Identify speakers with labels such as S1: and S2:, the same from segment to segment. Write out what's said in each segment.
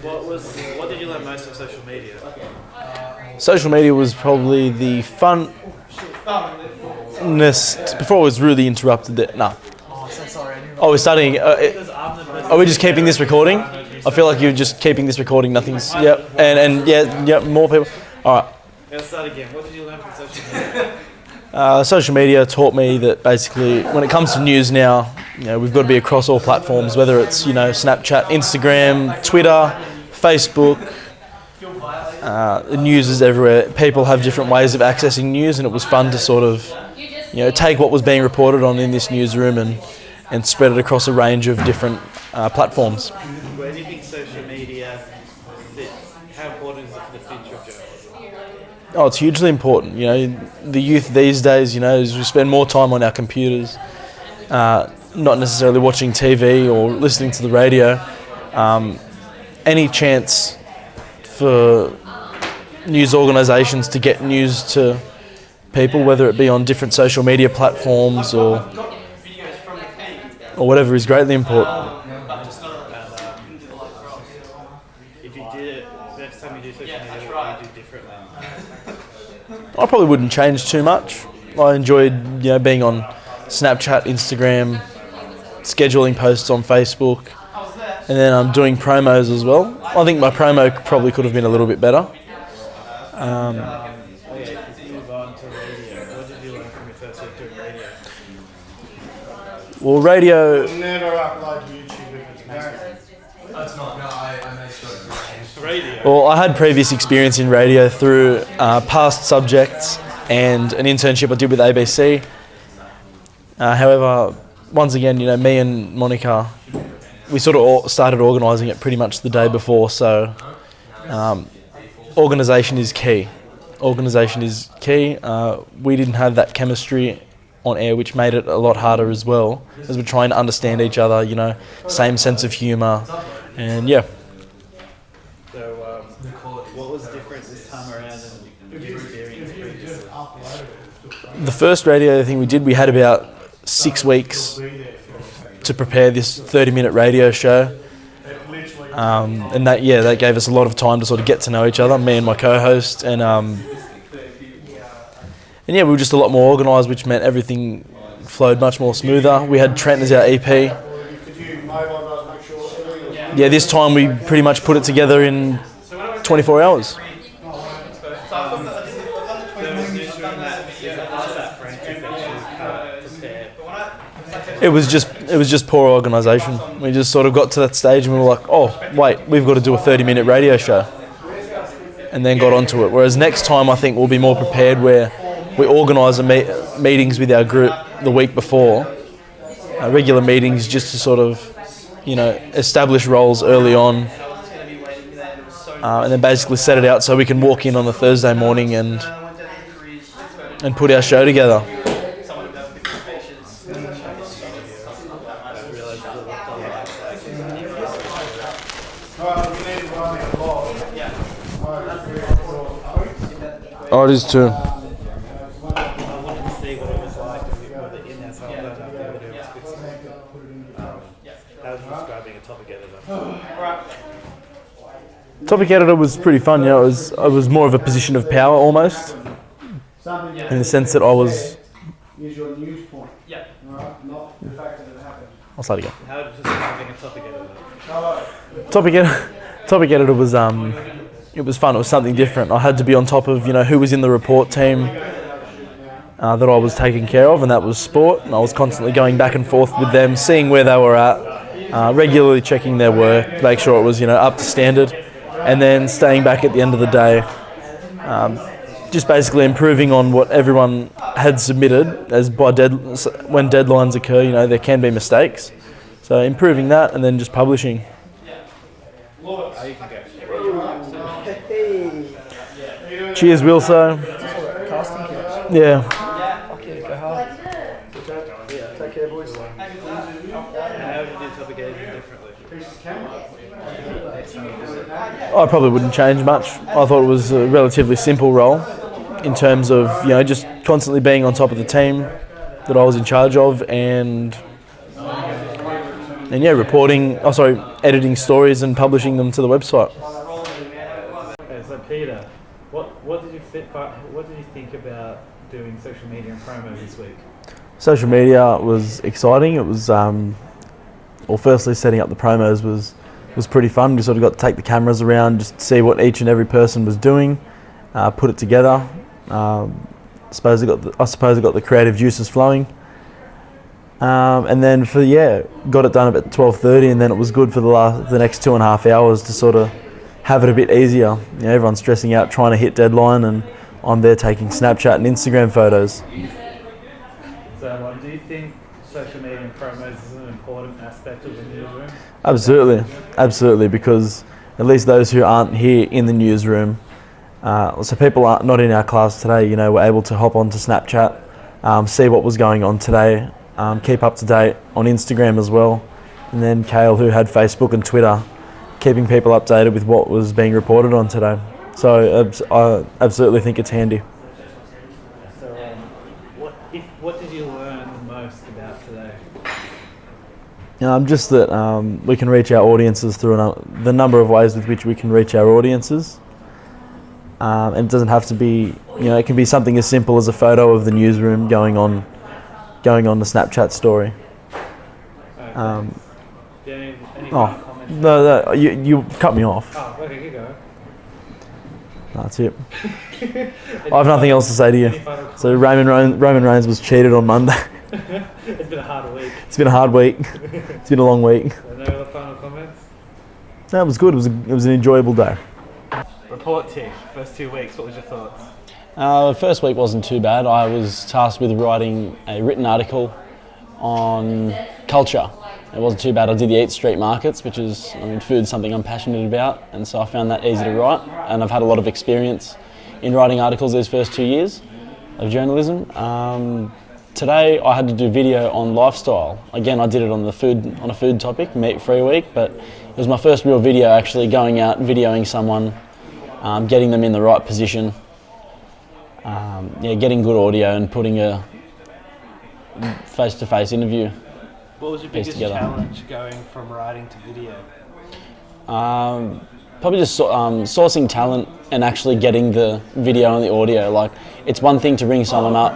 S1: What did you learn most on social media?
S2: Social media was probably the funnest, before it was really interrupted. Oh, we're starting. Are we just keeping this recording? I feel like you're just keeping this recording. Nothing's. Yep. And yeah, more people. All right.
S1: Let's start again. What did you learn from social media?
S2: Social media taught me that basically when it comes to news now, we've got to be across all platforms, whether it's, Snapchat, Instagram, Twitter, Facebook. The news is everywhere. People have different ways of accessing news, and it was fun to sort of, take what was being reported on in this newsroom and spread it across a range of different platforms.
S1: Where do you think social media fits? How important is it for the future of journalism?
S2: Oh, it's hugely important. The youth these days, as we spend more time on our computers, not necessarily watching TV or listening to the radio. Any chance for news organisations to get news to people, whether it be on different social media platforms or whatever, is greatly important.
S1: If you did it, next time you do social media, what would you do differently?
S2: I probably wouldn't change too much. I enjoyed, being on Snapchat, Instagram, scheduling posts on Facebook, and then I'm doing promos as well. I think my promo probably could have been a little bit better.
S1: Move on to radio. What did you learn from your first week doing radio?
S2: Well, radio.
S3: Never upload to YouTube if it's messy.
S4: That's not. No, I made sure.
S1: Radio.
S2: Well, I had previous experience in radio through past subjects and an internship I did with ABC. However, once again, me and Monica, we sort of started organising it pretty much the day before, so organisation is key. Organisation is key. We didn't have that chemistry on air, which made it a lot harder as well, as we're trying to understand each other, same sense of humour, and yeah.
S1: So, what was different this time around than your experience previously?
S2: The first radio thing we did, we had about 6 weeks to prepare this 30-minute radio show. And that gave us a lot of time to sort of get to know each other, me and my co-host, and we were just a lot more organised, which meant everything flowed much more smoother. We had Trent as our EP. Yeah, this time we pretty much put it together in 24 hours. It was just poor organisation. We just sort of got to that stage and we were like, oh, wait, we've got to do a 30-minute radio show. And then got onto it. Whereas next time I think we'll be more prepared, where we organise meetings with our group the week before, regular meetings, just to sort of, establish roles early on, and then basically set it out so we can walk in on the Thursday morning and put our show together. Oh, it is too.
S1: I wanted to see what it was like with the in-house help. How would you describing a topic editor?
S2: Topic editor was pretty fun. I was more of a position of power almost, in the sense that I was.
S3: Use your news point. Yeah. Alright, not the fact that it happened.
S2: I'll start again.
S1: How did you describe being a topic editor?
S2: Topic editor was it was fun. It was something different. I had to be on top of who was in the report team that I was taking care of, and that was sport. And I was constantly going back and forth with them, seeing where they were at, regularly checking their work, make sure it was up to standard, and then staying back at the end of the day, just basically improving on what everyone had submitted. As when deadlines occur, there can be mistakes, so improving that and then just publishing. Cheers, Wilso. Yeah.
S5: Okay, go hard. Take care, boys.
S1: How would you do topic editing differently?
S2: I probably wouldn't change much. I thought it was a relatively simple role in terms of, just constantly being on top of the team that I was in charge of, and and yeah, editing stories and publishing them to the website.
S1: Okay, so Peter, what did you think about doing social media and promo this week?
S2: Social media was exciting. It was, firstly setting up the promos was pretty fun. We sort of got to take the cameras around, just see what each and every person was doing, put it together. I suppose I got the creative juices flowing. And then got it done about 12:30, and then it was good for the next 2.5 hours to sort of have it a bit easier. You know, everyone's stressing out trying to hit deadline, and I'm there taking Snapchat and Instagram photos.
S1: So, do you think social media and promos is an important aspect of the newsroom?
S2: Absolutely, because at least those who aren't here in the newsroom, so people not in our class today, you know, were able to hop onto Snapchat, see what was going on today, keep up to date on Instagram as well, and then Kale, who had Facebook and Twitter, keeping people updated with what was being reported on today. So I absolutely think it's handy.
S1: So what did you learn the most about today?
S2: Just that we can reach our audiences through the number of ways with which we can reach our audiences. And it doesn't have to be, it can be something as simple as a photo of the newsroom going on the Snapchat story.
S1: Okay. Do you have any final comments?
S2: No, you cut me off.
S1: Oh, okay, you go.
S2: That's it. I have nothing else to say to you. So Roman Reigns was cheated on Monday.
S1: It's been a hard week.
S2: It's been a hard week. It's been a long week.
S1: So no other final comments?
S2: No, it was good. It was an enjoyable day.
S1: Report tick. First 2 weeks. What was your thoughts?
S6: The first week wasn't too bad. I was tasked with writing a written article on culture. It wasn't too bad. I did the Eat Street markets, which is, food's something I'm passionate about, and so I found that easy to write. And I've had a lot of experience in writing articles these first 2 years of journalism. Today I had to do video on lifestyle. Again, I did it on a food topic, Meat Free Week, but it was my first real video actually going out, videoing someone, getting them in the right position, getting good audio and putting a face-to-face interview.
S5: What was your biggest challenge going from writing to video?
S6: Probably just sourcing talent and actually getting the video and the audio. Like, it's one thing to ring someone up,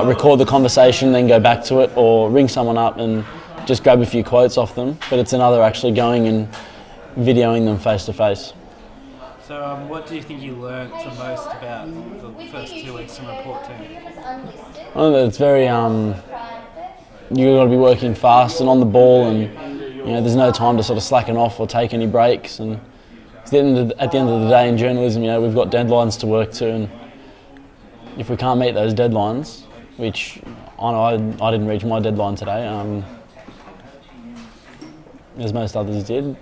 S6: record the conversation, then go back to it, or ring someone up and just grab a few quotes off them. But it's another actually going and videoing them face to face.
S5: So what do you think you learnt the most about the first 2 weeks in report team?
S6: I don't know, it's very, you've got to be working fast and on the ball, and there's no time to sort of slacken off or take any breaks. And at the end of the day in journalism, we've got deadlines to work to, and if we can't meet those deadlines, which I know I didn't reach my deadline today, as most others did.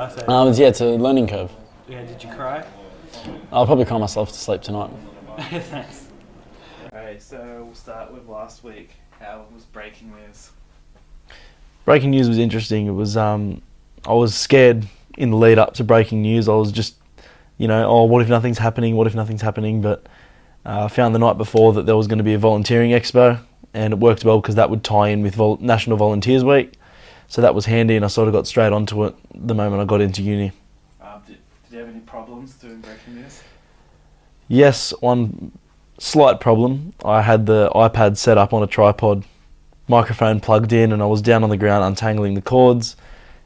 S6: It's a learning curve.
S5: Yeah, did you cry?
S6: I'll probably cry myself to sleep tonight.
S5: Thanks.
S1: Alright, so we'll start with last week. How was breaking news?
S2: Breaking news was interesting. It was I was scared in the lead up to breaking news. I was just, what if nothing's happening? What if nothing's happening? But I found the night before that there was going to be a volunteering expo, and it worked well because that would tie in with National Volunteers Week. So that was handy, and I sort of got straight onto it the moment I got into uni.
S1: Did you have any problems doing breaking news?
S2: Yes, one slight problem. I had the iPad set up on a tripod, microphone plugged in, and I was down on the ground untangling the cords,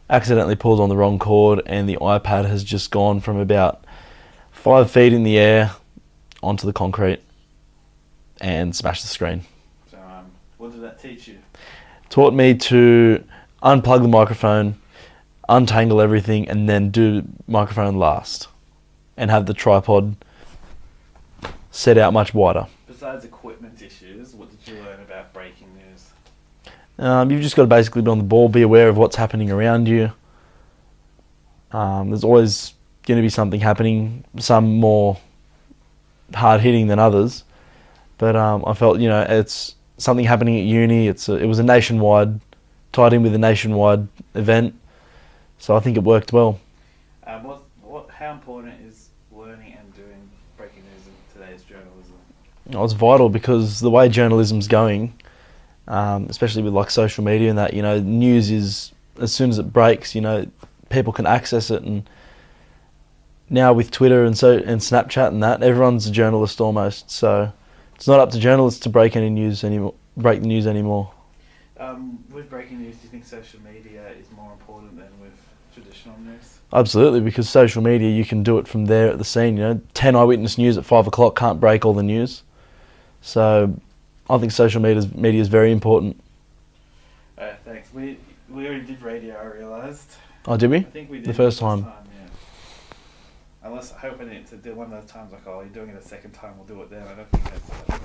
S2: accidentally pulled on the wrong cord, and the iPad has just gone from about 5 feet in the air onto the concrete and smashed the screen.
S1: So what did that teach you?
S2: Taught me to unplug the microphone, untangle everything, and then do microphone last, and have the tripod set out much wider.
S1: Besides equipment issues, what did you learn about breaking news?
S2: You've just got to basically be on the ball, be aware of what's happening around you. There's always going to be something happening, some more hard-hitting than others. But I felt, it's something happening at uni. It was a nationwide, tied in with a nationwide event. So I think it worked well.
S1: How important is learning and doing breaking news in today's journalism?
S2: It was vital because the way journalism's going, especially with like social media and that, you know, news is, as soon as it breaks, you know, people can access it. And now with Twitter and Snapchat and that, everyone's a journalist almost. So it's not up to journalists to break the news anymore.
S1: With breaking news, do you think social media is more important than with traditional news?
S2: Absolutely, because social media, you can do it from there at the scene. You know, 10 eyewitness news at 5 o'clock can't break all the news. So I think social media is very important.
S1: Thanks. We already did radio, I realised.
S2: Oh, did we?
S1: I think we did
S2: the first time.
S1: Yeah. Unless, I hope I didn't to do one of those times like, oh, you're doing it a second time, we'll do it then. I don't think that's really.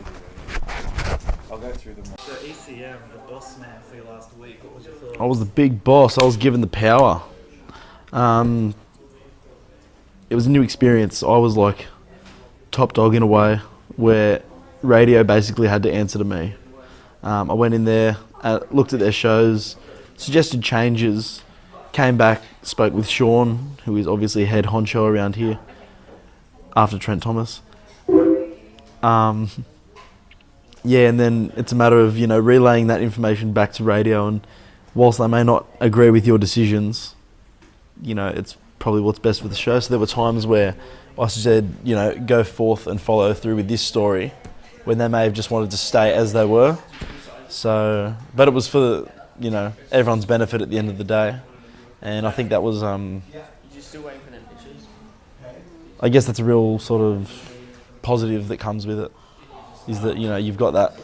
S1: I'll go through them. So ECM, the boss man for your last week, what was your thoughts?
S2: I was the big boss. I was given the power. It was a new experience. I was like top dog in a way, where radio basically had to answer to me. I went in there, looked at their shows, suggested changes, came back, spoke with Sean, who is obviously head honcho around here, after Trent Thomas. Yeah, and then it's a matter of, you know, relaying that information back to radio, and whilst they may not agree with your decisions, you know, it's probably what's best for the show. So there were times where I said, you know, go forth and follow through with this story, when they may have just wanted to stay as they were. So, but it was for, you know, everyone's benefit at the end of the day. And I think that was, I guess that's a real sort of positive that comes with it, is that, you know, you've got that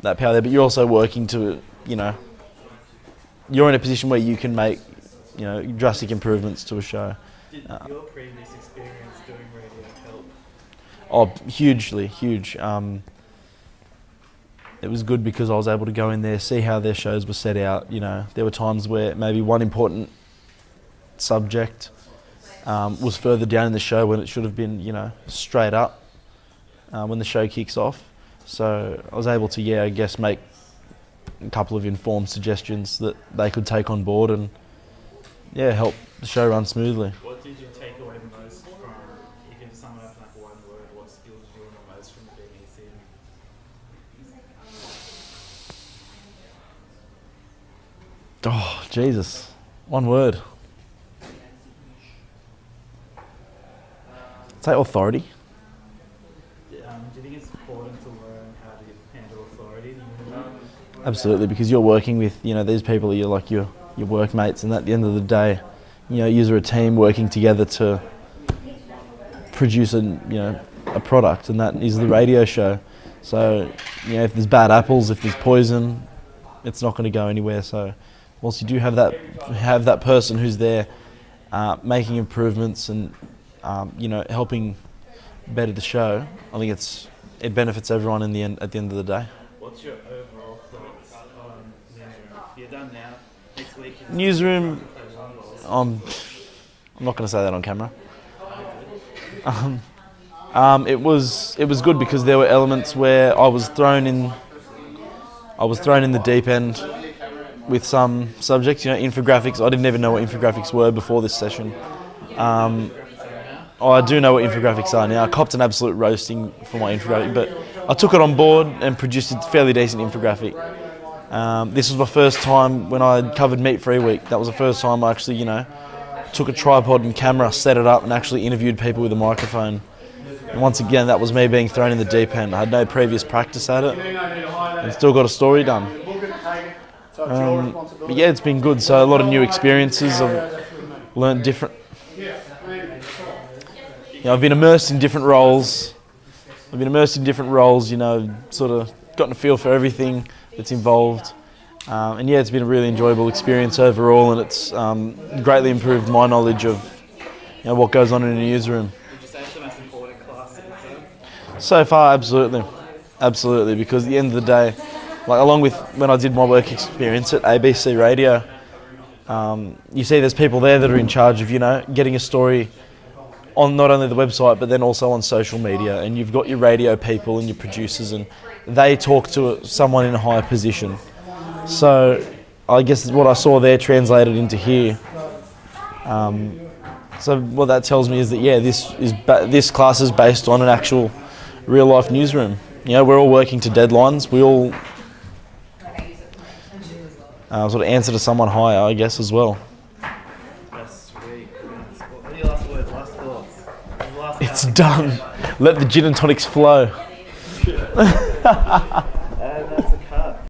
S2: that power there, but you're also working to, you know, you're in a position where you can make, you know, drastic improvements to a show.
S1: Did your previous experience doing radio help?
S2: Oh, hugely, huge. It was good because I was able to go in there, see how their shows were set out. You know, there were times where maybe one important subject was further down in the show when it should have been, you know, straight up when the show kicks off. So I was able to, yeah, I guess make a couple of informed suggestions that they could take on board and, yeah, help the show run smoothly.
S1: What did you take away most from, you can sum it up in like one word, what skills did you learn most from the BBC?
S2: Oh, Jesus. One word. Say authority.
S1: Do you think it's important to learn how to handle authority?
S2: Absolutely, because you're working with, you know, these people, you're like your workmates, and at the end of the day, you know, you're a team working together to produce a product, and that is the radio show. So, you know, if there's bad apples, if there's poison, it's not going to go anywhere. So, whilst you do have that person who's there making improvements and you know, helping better the show, I think it benefits everyone at the end of the day.
S1: What's your overall thoughts on Newsroom? You're done now. Next week.
S2: Newsroom. I'm not going to say that on camera. It was good because there were elements where I was thrown in the deep end with some subjects. You know, infographics. I didn't even know what infographics were before this session. I do know what infographics are now. I copped an absolute roasting for my infographic, but I took it on board and produced a fairly decent infographic. This was my first time when I covered Meat Free Week. That was the first time I actually, you know, took a tripod and camera, set it up, and actually interviewed people with a microphone. And once again, that was me being thrown in the deep end. I had no previous practice at it, and still got a story done. But yeah, it's been good. So a lot of new experiences. I've learned different. You know, I've been immersed in different roles. You know, sort of gotten a feel for everything that's involved. And yeah, it's been a really enjoyable experience overall, and it's greatly improved my knowledge of, you know, what goes on in a newsroom.
S1: Would you say it's the most important class?
S2: So far, absolutely, because at the end of the day, like along with when I did my work experience at ABC Radio, you see there's people there that are in charge of, you know, getting a story on not only the website but then also on social media, and you've got your radio people and your producers, and they talk to someone in a higher position. So I guess what I saw there translated into here. So what that tells me is that, yeah, this class is based on an actual real life newsroom. You know, we're all working to deadlines. We all sort of answer to someone higher, I guess, as well.
S1: That's sweet. What are your last words, last thoughts?
S2: It's done. Let the gin and tonics flow.